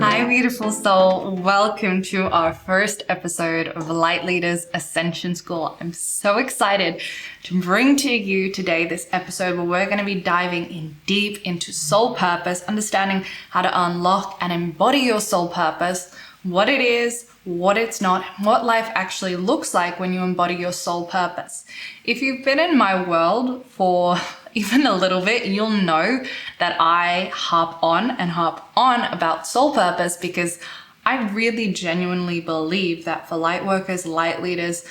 Hi, beautiful soul. Welcome to our first episode of Light Leaders Ascension School. I'm so excited to bring to you today this episode where we're going to be diving in deep into soul purpose, understanding how to unlock and embody your soul purpose, what it is, what it's not, what life actually looks like when you embody your soul purpose. If you've been in my world for even a little bit, you'll know that I harp on about soul purpose because I really genuinely believe that for light workers, light leaders,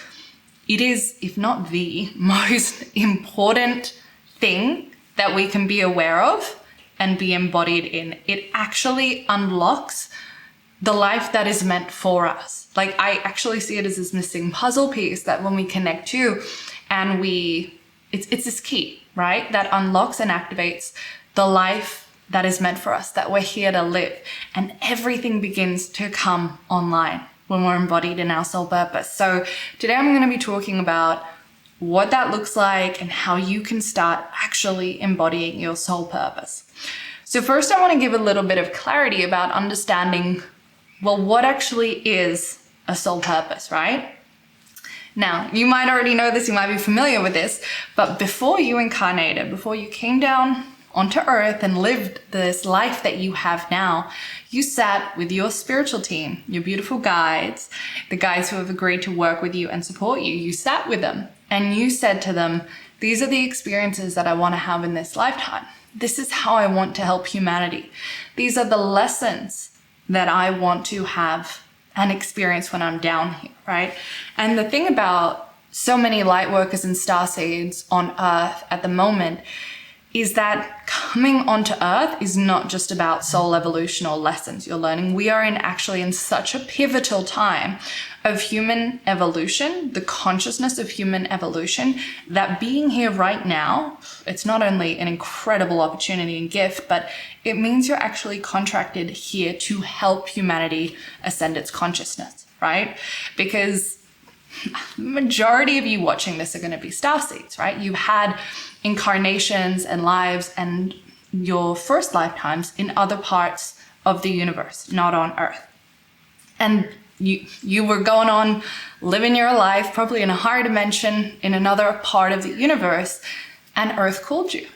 it is, if not the most important thing that we can be aware of and be embodied in. It actually unlocks the life that is meant for us. Like, I actually see it as this missing puzzle piece that when we connect to and it's this key, right? That unlocks and activates the life that is meant for us, that we're here to live. And everything begins to come online when we're embodied in our soul purpose. So today I'm going to be talking about what that looks like and how you can start actually embodying your soul purpose. So first I want to give a little bit of clarity about understanding, well, what actually is a soul purpose, right? Now, you might already know this, you might be familiar with this, but before you incarnated, before you came down onto earth and lived this life that you have now, you sat with your spiritual team, your beautiful guides, the guides who have agreed to work with you and support you. You sat with them and you said to them, these are the experiences that I want to have in this lifetime. This is how I want to help humanity. These are the lessons that I want to have and experience when I'm down here, right? And the thing about so many light workers and starseeds on earth at the moment is that coming onto earth is not just about soul evolution or lessons you're learning. We are actually in such a pivotal time of human evolution, the consciousness of human evolution, that being here right now, it's not only an incredible opportunity and gift, but it means you're actually contracted here to help humanity ascend its consciousness, right? Because the majority of you watching this are going to be starseeds, right? You've had incarnations and lives and your first lifetimes in other parts of the universe, not on Earth. And you were going on living your life, probably in a higher dimension, in another part of the universe, and Earth called you.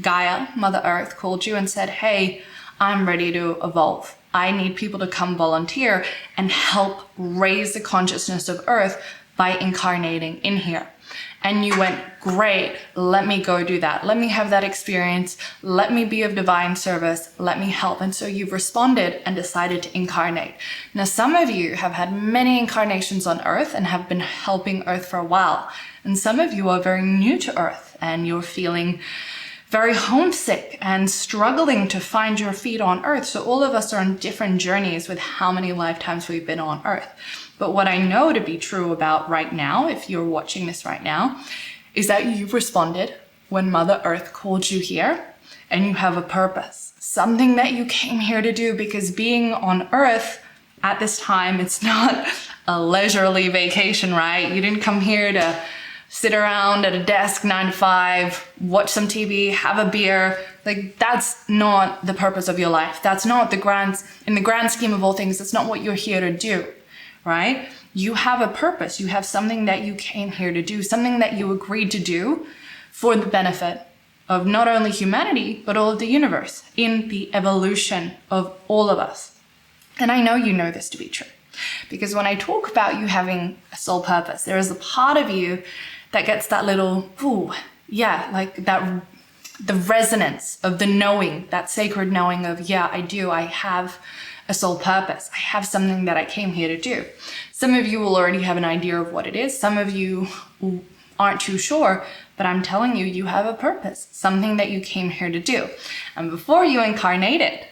Gaia, Mother Earth, called you and said, hey, I'm ready to evolve. I need people to come volunteer and help raise the consciousness of Earth by incarnating in here. And you went, great, let me go do that. Let me have that experience. Let me be of divine service. Let me help. And so you've responded and decided to incarnate. Now, some of you have had many incarnations on Earth and have been helping Earth for a while. And some of you are very new to Earth and you're feeling very homesick and struggling to find your feet on Earth. So all of us are on different journeys with how many lifetimes we've been on Earth. But what I know to be true about right now, if you're watching this right now, is that you've responded when Mother Earth called you here and you have a purpose, something that you came here to do, because being on Earth at this time, it's not a leisurely vacation, right? You didn't come here to sit around at a desk 9 to 5, watch some TV, have a beer. Like, that's not the purpose of your life. That's not in the grand scheme of all things, that's not what you're here to do, right? You have a purpose. You have something that you came here to do, something that you agreed to do for the benefit of not only humanity, but all of the universe, in the evolution of all of us. And I know you know this to be true, because when I talk about you having a soul purpose, there is a part of you that gets that little, ooh, yeah, like that, the resonance of the knowing, that sacred knowing of, yeah, I have a soul purpose. I have something that I came here to do. Some of you will already have an idea of what it is. Some of you aren't too sure, but I'm telling you, you have a purpose, something that you came here to do. And before you incarnated,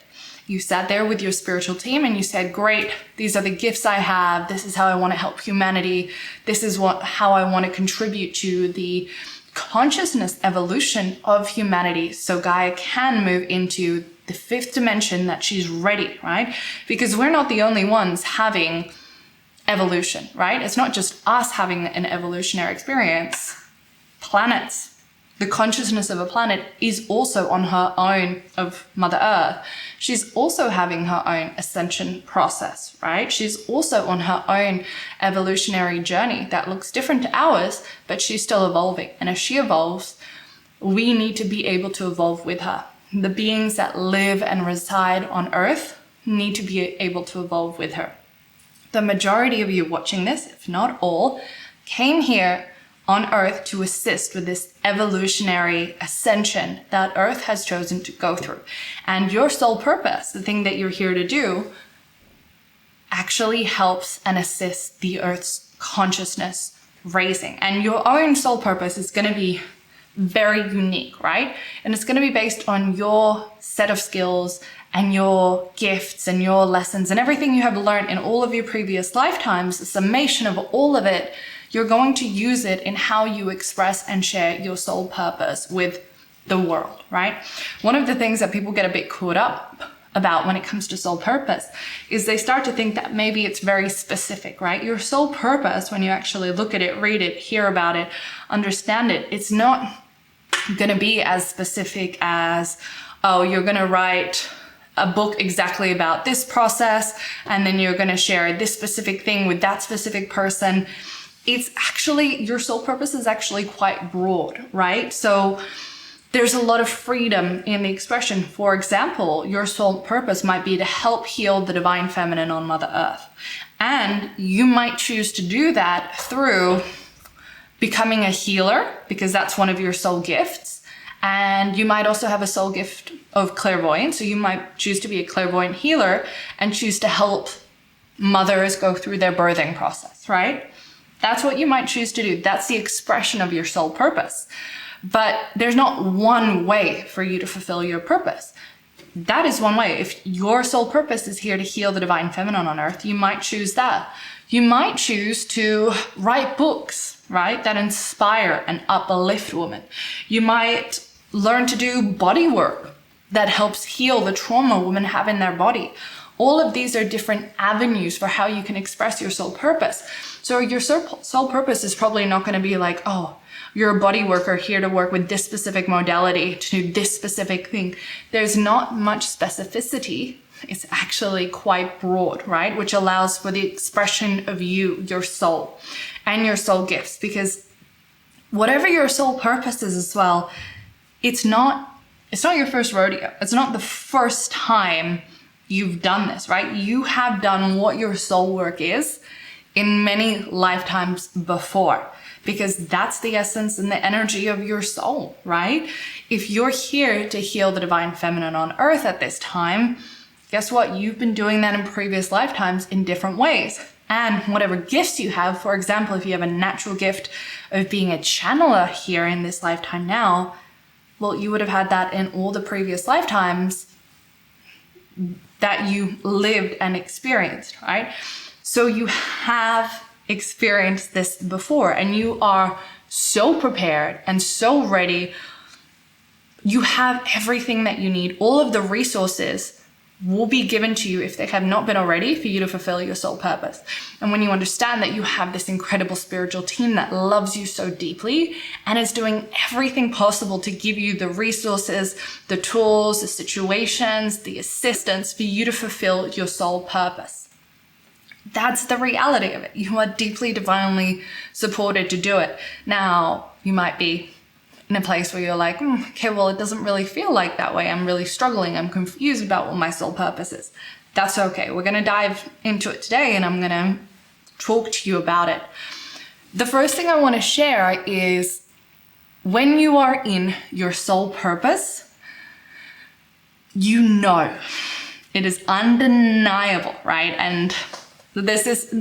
you sat there with your spiritual team and you said, great, these are the gifts I have. This is how I want to help humanity. This is how I want to contribute to the consciousness evolution of humanity so Gaia can move into the fifth dimension, that she's ready, right? Because we're not the only ones having evolution, right? It's not just us having an evolutionary experience. Planets the consciousness of a planet is also on her own of Mother Earth. She's also having her own ascension process, right? She's also on her own evolutionary journey that looks different to ours, but she's still evolving. And if she evolves, we need to be able to evolve with her. The beings that live and reside on Earth need to be able to evolve with her. The majority of you watching this, if not all, came here on Earth to assist with this evolutionary ascension that Earth has chosen to go through. And your soul purpose, the thing that you're here to do, actually helps and assists the Earth's consciousness raising. And your own soul purpose is going to be very unique, right? And it's going to be based on your set of skills and your gifts and your lessons and everything you have learned in all of your previous lifetimes, the summation of all of it. You're going to use it in how you express and share your soul purpose with the world, right? One of the things that people get a bit caught up about when it comes to soul purpose is they start to think that maybe it's very specific, right? Your soul purpose, when you actually look at it, read it, hear about it, understand it, it's not going to be as specific as, oh, you're going to write a book exactly about this process, and then you're going to share this specific thing with that specific person. It's actually, your soul purpose is actually quite broad, right? So there's a lot of freedom in the expression. For example, your soul purpose might be to help heal the divine feminine on Mother Earth. And you might choose to do that through becoming a healer, because that's one of your soul gifts. And you might also have a soul gift of clairvoyance. So you might choose to be a clairvoyant healer and choose to help mothers go through their birthing process, right? That's what you might choose to do. That's the expression of your soul purpose. But there's not one way for you to fulfill your purpose. That is one way. If your soul purpose is here to heal the divine feminine on Earth, you might choose that. You might choose to write books, right, that inspire and uplift women. You might learn to do body work that helps heal the trauma women have in their body. All of these are different avenues for how you can express your soul purpose. So your soul purpose is probably not going to be like, oh, you're a body worker here to work with this specific modality, to do this specific thing. There's not much specificity. It's actually quite broad, right? Which allows for the expression of you, your soul, and your soul gifts. Because whatever your soul purpose is as well, it's not your first rodeo. It's not the first time you've done this, right? You have done what your soul work is in many lifetimes before, because that's the essence and the energy of your soul, right? If you're here to heal the divine feminine on Earth at this time, guess what? You've been doing that in previous lifetimes in different ways. And whatever gifts you have, for example, if you have a natural gift of being a channeler here in this lifetime now, well, you would have had that in all the previous lifetimes that you lived and experienced, right? So you have experienced this before, and you are so prepared and so ready. You have everything that you need. All of the resources will be given to you, if they have not been already, for you to fulfill your soul purpose. And when you understand that you have this incredible spiritual team that loves you so deeply and is doing everything possible to give you the resources, the tools, the situations, the assistance for you to fulfill your soul purpose. That's the reality of it. You are deeply divinely supported to do it. Now, you might be in a place where you're like, okay, well, it doesn't really feel like that way. I'm really struggling. I'm confused about what my soul purpose is. That's okay. We're going to dive into it today, and I'm going to talk to you about it. The first thing I want to share is when you are in your soul purpose, you know, it is undeniable, right? And this is,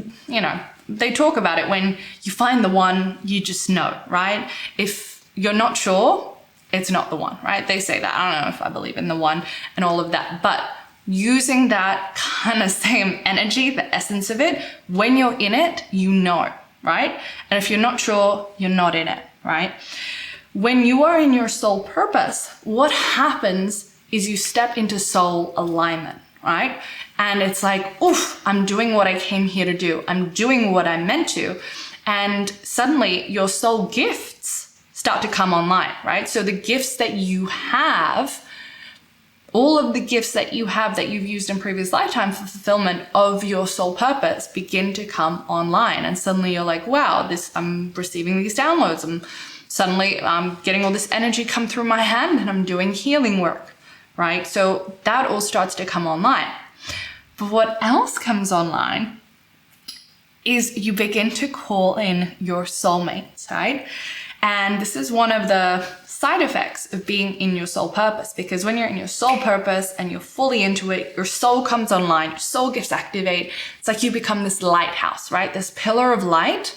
they talk about it when you find the one, you just know, right? If you're not sure, it's not the one, right? They say that. I don't know if I believe in the one and all of that, but using that kind of same energy, the essence of it, when you're in it, you know, right? And if you're not sure, you're not in it, right? When you are in your soul purpose, what happens is you step into soul alignment, right? And it's like, oof, I'm doing what I came here to do. I'm doing what I'm meant to. And suddenly your soul gifts start to come online, right? So the gifts that you have, all of the gifts that you have that you've used in previous lifetime for fulfillment of your soul purpose begin to come online. And suddenly you're like, wow, I'm receiving these downloads. I'm getting all this energy come through my hand and I'm doing healing work, right? So that all starts to come online. But what else comes online is you begin to call in your soulmates, right? And this is one of the side effects of being in your soul purpose, because when you're in your soul purpose and you're fully into it, your soul comes online, your soul gifts activate. It's like you become this lighthouse, right? This pillar of light.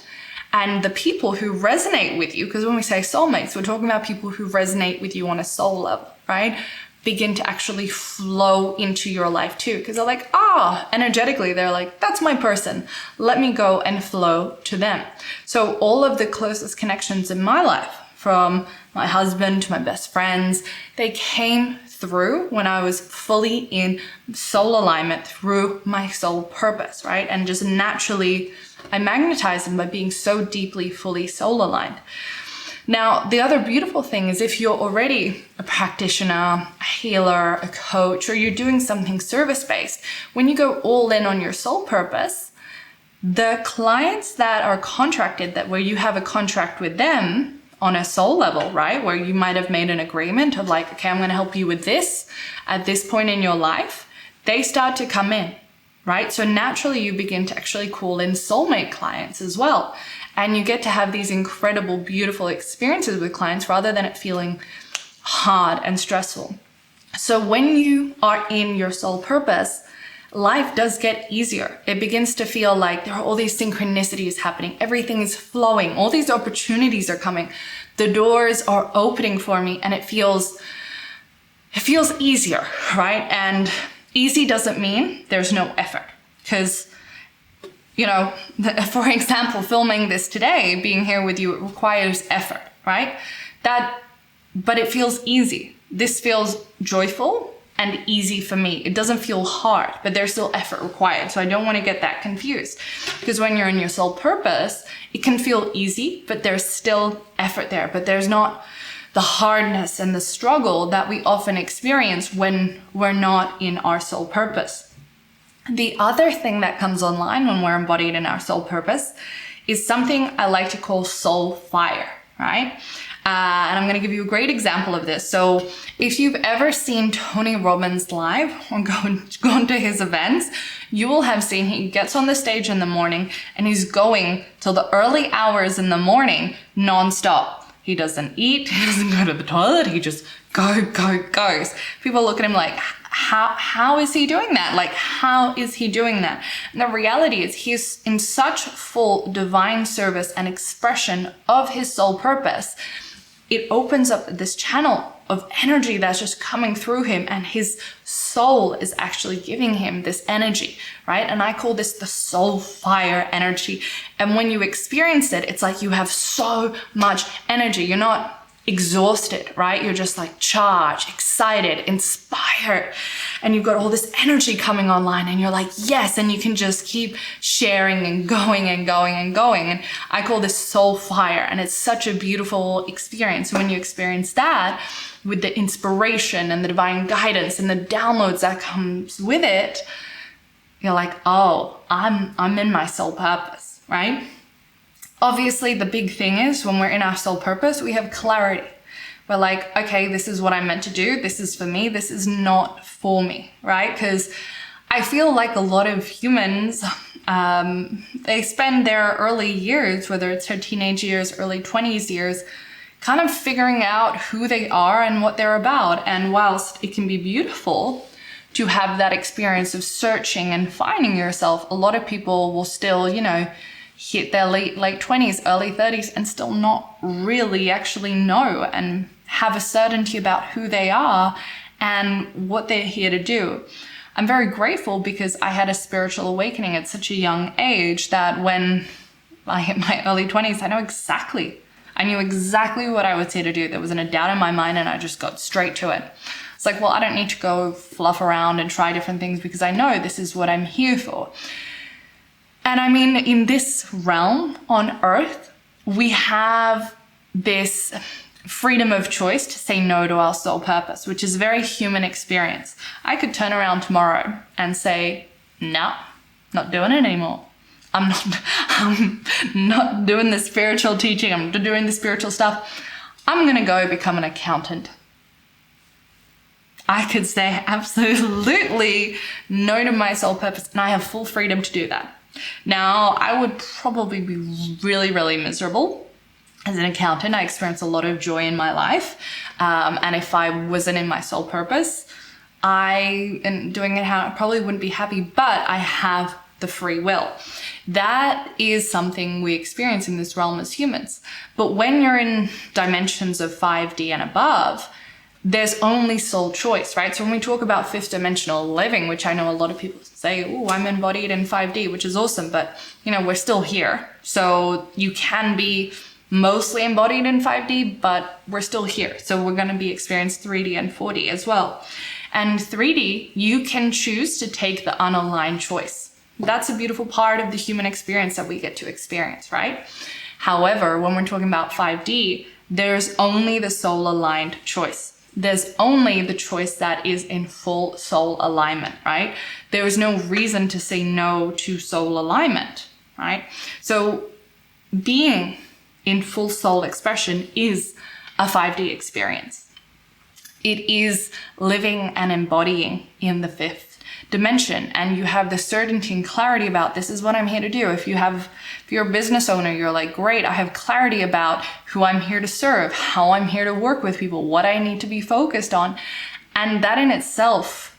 And the people who resonate with you, because when we say soulmates, we're talking about people who resonate with you on a soul level, right? Begin to actually flow into your life too. Because they're like, energetically, they're like, that's my person. Let me go and flow to them. So all of the closest connections in my life, from my husband to my best friends, they came through when I was fully in soul alignment through my soul purpose, right? And just naturally, I magnetized them by being so deeply, fully soul aligned. Now, the other beautiful thing is if you're already a practitioner, a healer, a coach, or you're doing something service-based, when you go all in on your soul purpose, the clients that are contracted, where you have a contract with them on a soul level, right? Where you might have made an agreement of like, okay, I'm going to help you with this at this point in your life, they start to come in, right? So naturally you begin to actually call in soulmate clients as well. And you get to have these incredible, beautiful experiences with clients rather than it feeling hard and stressful. So when you are in your soul purpose, life does get easier. It begins to feel like there are all these synchronicities happening. Everything is flowing. All these opportunities are coming. The doors are opening for me and it feels easier, right? And easy doesn't mean there's no effort, because for example, filming this today, being here with you, it requires effort, right? But it feels easy. This feels joyful and easy for me. It doesn't feel hard, but there's still effort required. So I don't want to get that confused, because when you're in your soul purpose, it can feel easy, but there's still effort there. But there's not the hardness and the struggle that we often experience when we're not in our soul purpose. The other thing that comes online when we're embodied in our soul purpose is something I like to call soul fire, right? And I'm going to give you a great example of this. So if you've ever seen Tony Robbins live or gone to his events, you will have seen he gets on the stage in the morning and he's going till the early hours in the morning nonstop. He doesn't eat, he doesn't go to the toilet, he just goes. People look at him like, how is he doing that? Like, how is he doing that? And the reality is he's in such full divine service and expression of his soul purpose. It opens up this channel of energy that's just coming through him, and his soul is actually giving him this energy, right? And I call this the soul fire energy. And when you experience it, it's like you have so much energy. You're not exhausted, right? You're just like charged, excited, inspired, and you've got all this energy coming online and you're like, yes, and you can just keep sharing and going and going and going. And I call this soul fire, and it's such a beautiful experience. When you experience that with the inspiration and the divine guidance and the downloads that comes with it, you're like, oh, I'm in my soul purpose, right? Obviously, the big thing is when we're in our soul purpose, we have clarity. We're like, okay, this is what I'm meant to do. This is for me. This is not for me, right? Because I feel like a lot of humans, they spend their early years, whether it's their teenage years, early 20s years, kind of figuring out who they are and what they're about. And whilst it can be beautiful to have that experience of searching and finding yourself, a lot of people will still, hit their late 20s, early 30s, and still not really actually know and have a certainty about who they are and what they're here to do. I'm very grateful because I had a spiritual awakening at such a young age that when I hit my early 20s, I knew exactly what I was here to do. There wasn't a doubt in my mind, and I just got straight to it. It's like, well, I don't need to go fluff around and try different things because I know this is what I'm here for. And I mean, in this realm on earth, we have this freedom of choice to say no to our soul purpose, which is a very human experience. I could turn around tomorrow and say, no, not doing it anymore. I'm not doing the spiritual teaching. I'm not doing the spiritual stuff. I'm going to go become an accountant. I could say absolutely no to my soul purpose, and I have full freedom to do that. Now, I would probably be really, really miserable as an accountant. I experienced a lot of joy in my life. And if I wasn't in my soul purpose, and doing it how I probably wouldn't be happy, but I have the free will. That is something we experience in this realm as humans. But when you're in dimensions of 5D and above, there's only soul choice, right? So when we talk about fifth dimensional living, which I know a lot of people say, oh, I'm embodied in 5D, which is awesome, but we're still here. So you can be mostly embodied in 5D, but we're still here. So we're going to be experiencing 3D and 4D as well. And 3D, you can choose to take the unaligned choice. That's a beautiful part of the human experience that we get to experience, right? However, when we're talking about 5D, there's only the soul aligned choice. There's only the choice that is in full soul alignment, right? There is no reason to say no to soul alignment, right? So being in full soul expression is a 5D experience. It is living and embodying in the fifth dimension, and you have the certainty and clarity about this is what I'm here to do. If you're a business owner, you're like, great, I have clarity about who I'm here to serve, how I'm here to work with people, what I need to be focused on. And that in itself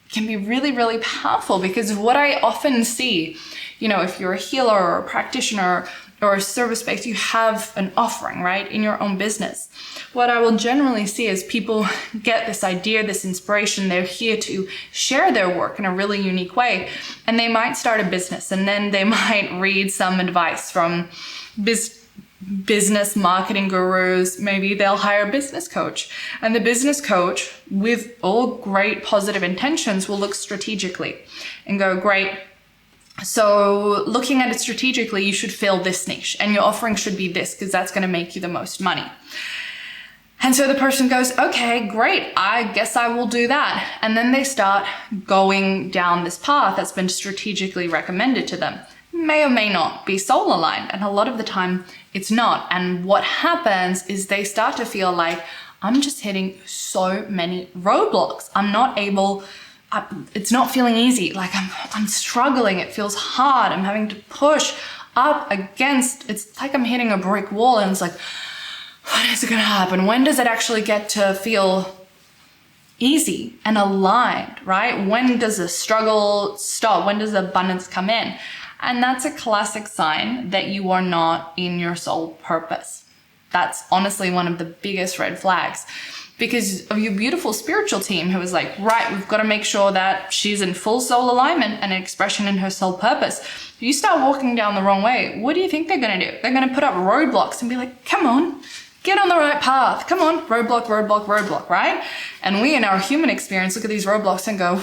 can be really, really powerful, because what I often see, if you're a healer or a practitioner or a service-based, you have an offering, right, in your own business. What I will generally see is people get this idea, this inspiration. They're here to share their work in a really unique way. And they might start a business, and then they might read some advice from business marketing gurus. Maybe they'll hire a business coach. And the business coach, with all great positive intentions, will look strategically and go, great, so looking at it strategically, you should fill this niche, and your offering should be this, because that's going to make you the most money. And so the person goes, okay, great, I guess I will do that. And then they start going down this path that's been strategically recommended to them. May or may not be soul aligned. And a lot of the time it's not. And what happens is they start to feel like, I'm just hitting so many roadblocks. I'm not able, it's not feeling easy. Like I'm struggling. It feels hard. I'm having to push up against, it's like I'm hitting a brick wall, and it's like, when is it going to happen? When does it actually get to feel easy and aligned, right? When does the struggle stop? When does the abundance come in? And that's a classic sign that you are not in your soul purpose. That's honestly one of the biggest red flags, because of your beautiful spiritual team who is like, right, we've got to make sure that she's in full soul alignment and expression in her soul purpose. If you start walking down the wrong way, what do you think they're going to do? They're going to put up roadblocks and be like, come on, get on the right path. Come on, roadblock, roadblock, roadblock, right? And we in our human experience look at these roadblocks and go,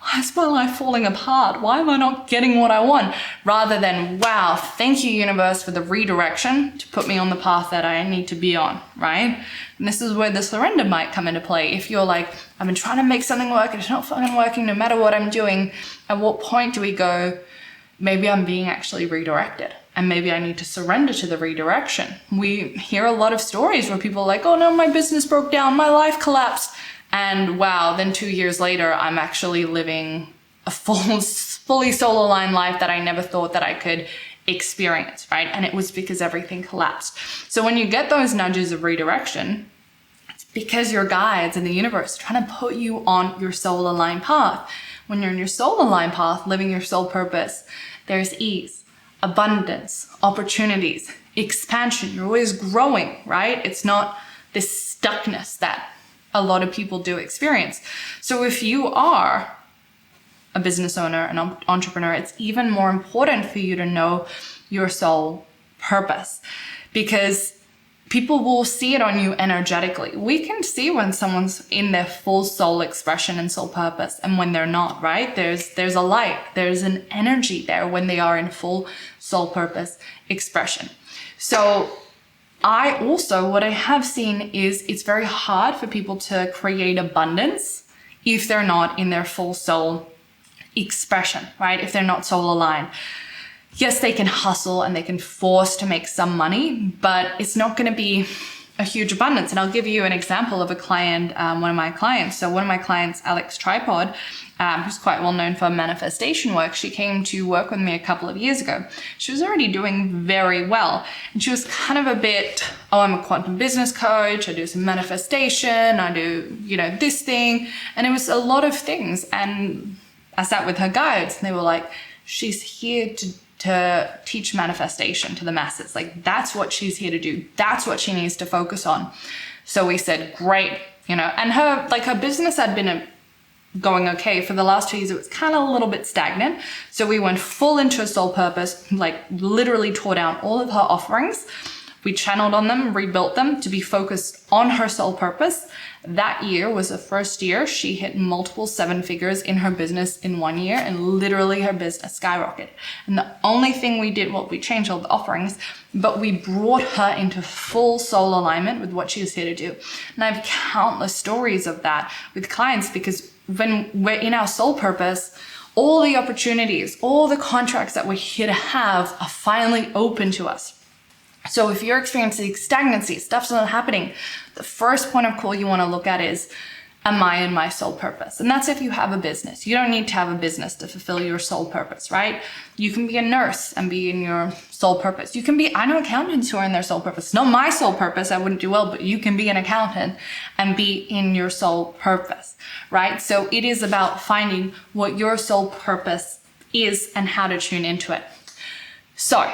why is my life falling apart? Why am I not getting what I want? Rather than, wow, thank you, universe, for the redirection to put me on the path that I need to be on, right? And this is where the surrender might come into play. If you're like, I've been trying to make something work and it's not fucking working no matter what I'm doing, at what point do we go, maybe I'm being actually redirected, and maybe I need to surrender to the redirection? We hear a lot of stories where people are like, oh no, my business broke down, my life collapsed. And wow, then 2 years later, I'm actually living a fully soul aligned life that I never thought that I could experience, right? And it was because everything collapsed. So when you get those nudges of redirection, it's because your guides in the universe are trying to put you on your soul aligned path. When you're in your soul aligned path, living your soul purpose, there's ease, abundance, opportunities, expansion. You're always growing, right? It's not this stuckness that a lot of people do experience. So if you are a business owner, an entrepreneur, it's even more important for you to know your soul purpose, because people will see it on you energetically. We can see when someone's in their full soul expression and soul purpose and when they're not, right? There's a light, there's an energy there when they are in full soul purpose expression. So what I have seen is it's very hard for people to create abundance if they're not in their full soul expression, right? If they're not soul aligned. Yes, they can hustle and they can force to make some money, but it's not going to be a huge abundance. And I'll give you an example of a client, one of my clients. So one of my clients, Alex Tripod, who's quite well known for manifestation work, she came to work with me a couple of years ago. She was already doing very well. And she was kind of a bit, oh, I'm a quantum business coach. I do some manifestation. I do, this thing. And it was a lot of things. And I sat with her guides and they were like, she's here to teach manifestation to the masses. Like, that's what she's here to do. That's what she needs to focus on. So we said, great, and her business had been going okay for the last 2 years. It was kind of a little bit stagnant. So we went full into her soul purpose, like literally tore down all of her offerings. We channeled on them, rebuilt them to be focused on her soul purpose. That year was the first year she hit multiple 7 figures in her business in 1 year, and literally her business skyrocketed. And the only thing we did, we changed all the offerings, but we brought her into full soul alignment with what she was here to do. And I have countless stories of that with clients, because when we're in our soul purpose, all the opportunities, all the contracts that we're here to have are finally open to us. So if you're experiencing stagnancy, stuff's not happening, the first point of call you want to look at is, am I in my soul purpose? And that's if you have a business. You don't need to have a business to fulfill your soul purpose, right? You can be a nurse and be in your soul purpose. You can be, I know accountants who are in their soul purpose. Not my soul purpose, I wouldn't do well, but you can be an accountant and be in your soul purpose, right? So it is about finding what your soul purpose is and how to tune into it. So,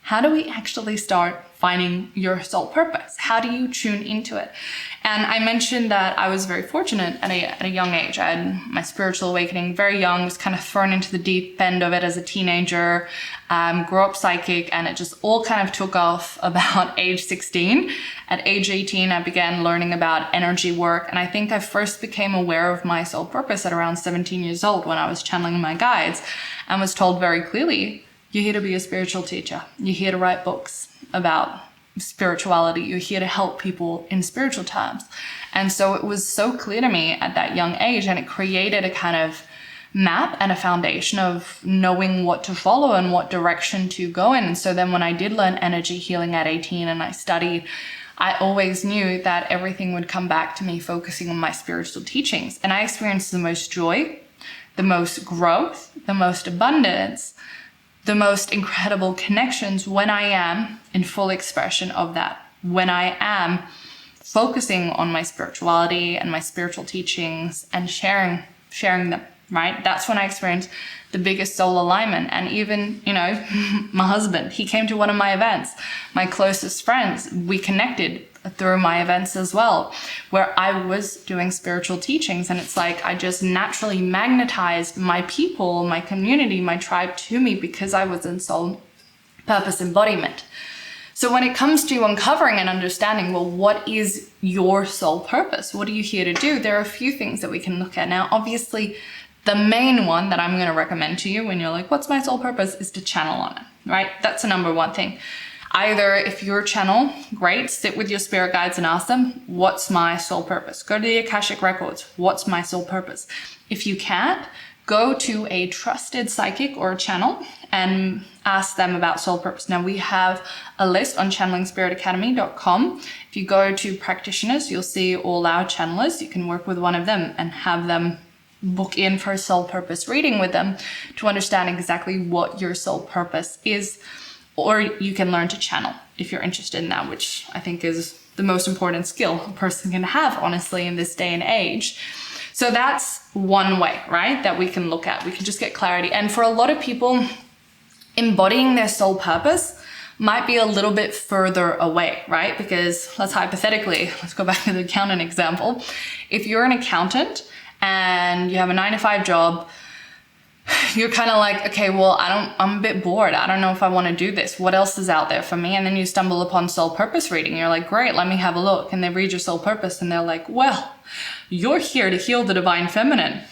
how do we actually start finding your soul purpose? How do you tune into it? And I mentioned that I was very fortunate at a young age. I had my spiritual awakening very young, was kind of thrown into the deep end of it as a teenager, grew up psychic, and it just all kind of took off about age 16. At age 18, I began learning about energy work. And I think I first became aware of my soul purpose at around 17 years old when I was channeling my guides and was told very clearly, you're here to be a spiritual teacher. You're here to write books about spirituality. You're here to help people in spiritual terms. And so it was so clear to me at that young age, and it created a kind of map and a foundation of knowing what to follow and what direction to go in. And so then when I did learn energy healing at 18 and I studied, I always knew that everything would come back to me focusing on my spiritual teachings. And I experienced the most joy, the most growth, the most abundance, the most incredible connections when I am in full expression of that, when I am focusing on my spirituality and my spiritual teachings and sharing them, right? That's when I experienced the biggest soul alignment. And even, my husband, he came to one of my events. My closest friends, we connected through my events as well, where I was doing spiritual teachings. And it's like, I just naturally magnetized my people, my community, my tribe to me because I was in soul purpose embodiment. So when it comes to uncovering and understanding, well, what is your soul purpose? What are you here to do? There are a few things that we can look at. Now, obviously, the main one that I'm going to recommend to you when you're like, what's my soul purpose, is to channel on it, right? That's the number one thing. Either if you're a channel, great, sit with your spirit guides and ask them, what's my soul purpose? Go to the Akashic Records. What's my soul purpose? If you can't, go to a trusted psychic or a channel and ask them about soul purpose. Now we have a list on channelingspiritacademy.com. If you go to practitioners, you'll see all our channelers. You can work with one of them and have them book in for a soul purpose reading with them to understand exactly what your soul purpose is. Or you can learn to channel if you're interested in that, which I think is the most important skill a person can have, honestly, in this day and age. So that's one way, right, that we can look at. We can just get clarity. And for a lot of people, embodying their soul purpose might be a little bit further away, right? Because let's go back to the accountant example. If you're an accountant and you have a 9-to-5 job, you're kind of like, okay, well, I'm a bit bored. I don't know if I want to do this. What else is out there for me? And then you stumble upon soul purpose reading. You're like, great, let me have a look. And they read your soul purpose and they're like, well, you're here to heal the divine feminine.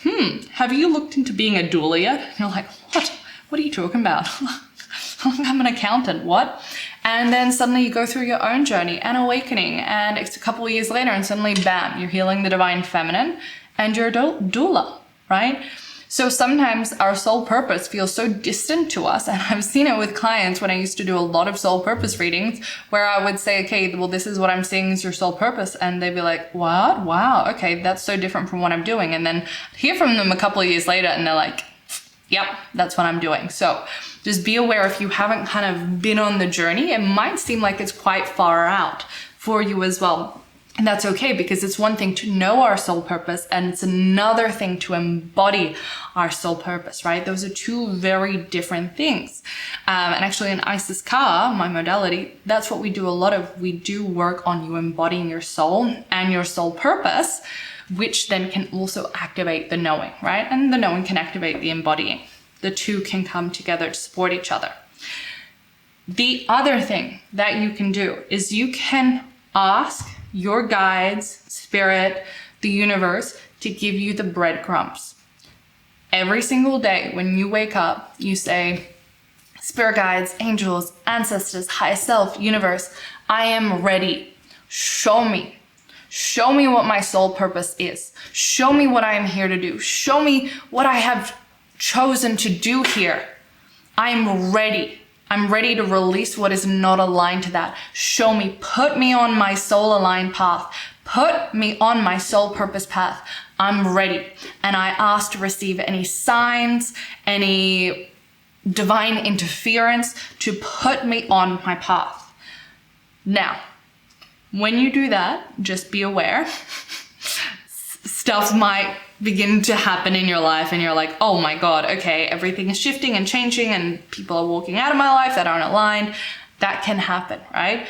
Have you looked into being a doula yet? And you're like, what? What are you talking about? I'm an accountant. What? And then suddenly you go through your own journey and awakening, and it's a couple of years later and suddenly bam, you're healing the divine feminine and you're a doula, right? So sometimes our soul purpose feels so distant to us. And I've seen it with clients when I used to do a lot of soul purpose readings, where I would say, okay, well, this is what I'm seeing is your soul purpose. And they'd be like, what? Wow. Okay. That's so different from what I'm doing. And then hear from them a couple of years later and they're like, yep, that's what I'm doing. So just be aware, if you haven't kind of been on the journey, it might seem like it's quite far out for you as well. And that's okay, because it's one thing to know our soul purpose and it's another thing to embody our soul purpose, right? Those are two very different things. And actually in Isis Ka, my modality, that's what we do a lot of. We do work on you embodying your soul and your soul purpose, which then can also activate the knowing, right? And the knowing can activate the embodying. The two can come together to support each other. The other thing that you can do is you can ask your guides, spirit, the universe, to give you the breadcrumbs. Every single day when you wake up, you say, spirit guides, angels, ancestors, high self, universe, I am ready. Show me. Show me what my soul purpose is. Show me what I am here to do. Show me what I have chosen to do here. I'm ready. I'm ready to release what is not aligned to that. Show me, put me on my soul aligned path. Put me on my soul purpose path. I'm ready. And I ask to receive any signs, any divine interference to put me on my path. Now, when you do that, just be aware. Stuff might begin to happen in your life and you're like, oh my God, okay, everything is shifting and changing and people are walking out of my life that aren't aligned. That can happen, right?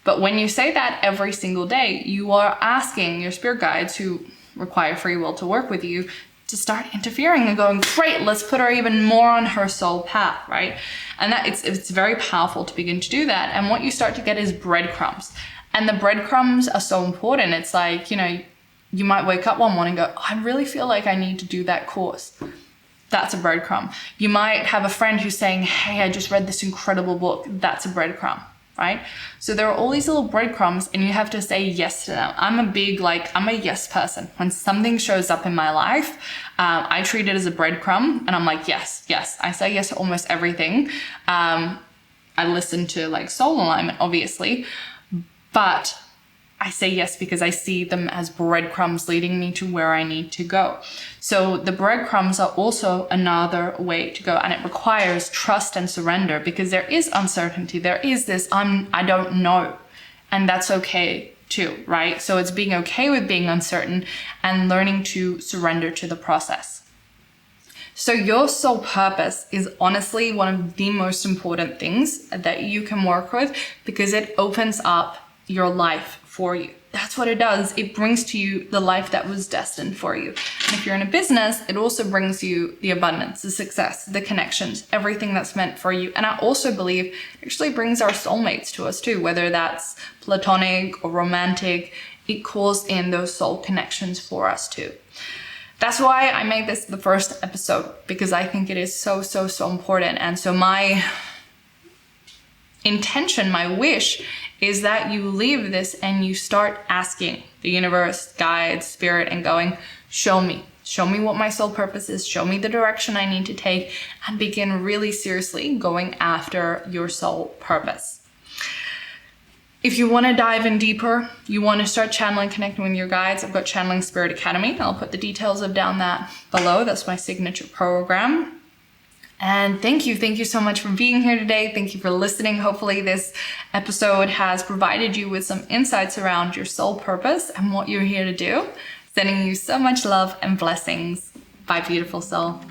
But when you say that every single day, you are asking your spirit guides, who require free will to work with you, to start interfering and going, great, let's put her even more on her soul path, right? And that it's very powerful to begin to do that. And what you start to get is breadcrumbs. And the breadcrumbs are so important. It's like, you might wake up one morning and go, I really feel like I need to do that course. That's a breadcrumb. You might have a friend who's saying, hey, I just read this incredible book. That's a breadcrumb, right? So there are all these little breadcrumbs and you have to say yes to them. I'm a yes person. When something shows up in my life, I treat it as a breadcrumb and I'm like, yes. I say yes to almost everything. I listen to soul alignment, obviously, but I say yes because I see them as breadcrumbs leading me to where I need to go. So the breadcrumbs are also another way to go, and it requires trust and surrender, because there is uncertainty. There is this, I don't know, and that's okay too, right? So it's being okay with being uncertain and learning to surrender to the process. So your soul purpose is honestly one of the most important things that you can work with, because it opens up your life for you. That's what it does. It brings to you the life that was destined for you. And if you're in a business, it also brings you the abundance, the success, the connections, everything that's meant for you. And I also believe it actually brings our soulmates to us too, whether that's platonic or romantic. It calls in those soul connections for us too. That's why I made this the first episode, because I think it is so important. And so my intention, my wish, is that you leave this and you start asking the universe, guides, spirit, and going, show me what my soul purpose is, show me the direction I need to take, and begin really seriously going after your soul purpose. If you want to dive in deeper, you want to start channeling, connecting with your guides, I've got Channeling Spirit Academy. I'll put the details of down that below. That's my signature program. And thank you so much for being here today. Thank you for listening. Hopefully this episode has provided you with some insights around your soul purpose and what you're here to do. Sending you so much love and blessings. Bye, beautiful soul.